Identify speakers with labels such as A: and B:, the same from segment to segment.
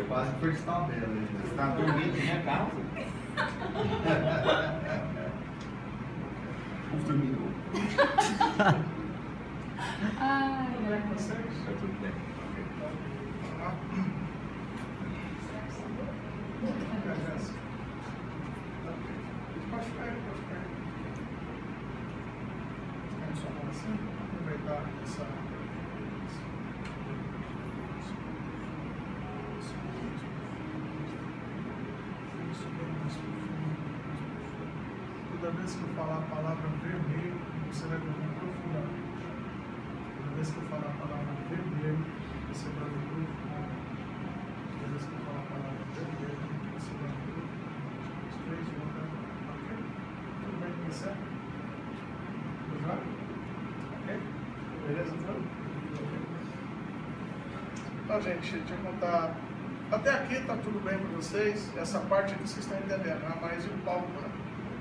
A: Quase foi de tabela.
B: Você está dormindo na minha casa? Dormindo.
C: Ai,
D: Tudo bem com vocês?
B: Está tudo bem.
D: Pode ficar. Vamos só falar assim, aproveitar essa. Toda vez que eu falar a palavra vermelho, você vai ver profundamente. Toda vez que eu falar a palavra vermelho, você vai ver profundamente. Toda vez que eu falar a palavra vermelho, você vai ver profundamente. Os três vão. Ok? Tudo bem com você? Tudo já? Ok? Beleza, tudo? Então, gente, deixa eu contar. Até aqui tá tudo bem com vocês. Essa parte aqui vocês estão entendendo, né? Mas e o palco, né?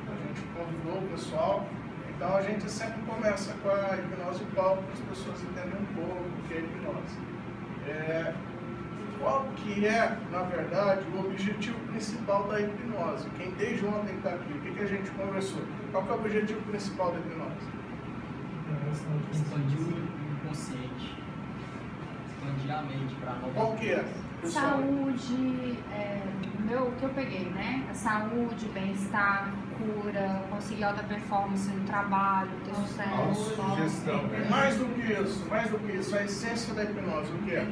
D: A gente convidou o pessoal. Então a gente sempre começa com a hipnose palco para as pessoas entenderem um pouco o que é hipnose. Qual que é, na verdade, o objetivo principal da hipnose? Quem desde ontem está aqui, o que a gente conversou? Qual que é o objetivo principal da hipnose?
E: Expandir o inconsciente, expandir a mente para nova.
D: Qual que é? Pessoal?
C: saúde, o que eu peguei, né? Saúde, bem-estar, cura, conseguir alta performance no trabalho, ter sucesso.
A: Autossugestão, né?
D: Mais do que isso, a essência da hipnose, o que é?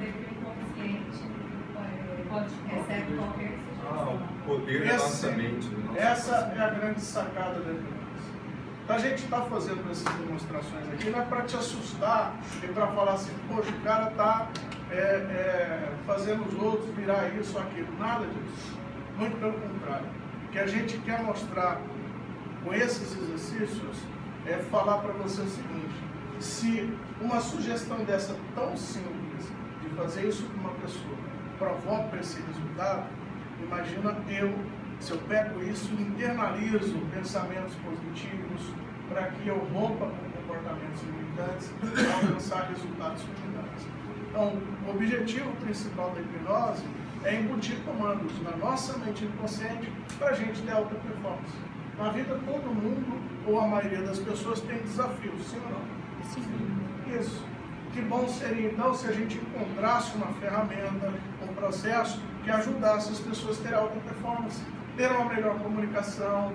F: Recebe qualquer
A: O poder da nossa mente. do nosso
D: Essa
A: coração.
D: é a grande sacada da hipnose. Então a gente está fazendo essas demonstrações aqui não é para te assustar e para falar assim, poxa, o cara está fazendo os outros virar isso ou aquilo. Nada disso. Muito pelo contrário. O que a gente quer mostrar com esses exercícios é falar para você o seguinte: se uma sugestão dessa tão simples de fazer isso com uma pessoa provoca esse resultado, imagina se eu pego isso e internalizo pensamentos positivos para que eu rompa com comportamentos limitantes e alcançar resultados limitantes. Então, o objetivo principal da hipnose é embutir comandos na nossa mente inconsciente para a gente ter alta performance. Na vida, todo mundo, ou a maioria das pessoas, tem desafios, sim ou não?
C: Sim.
D: Isso. Que bom seria, então, se a gente encontrasse uma ferramenta, um processo que ajudasse as pessoas a ter alta performance, ter uma melhor comunicação,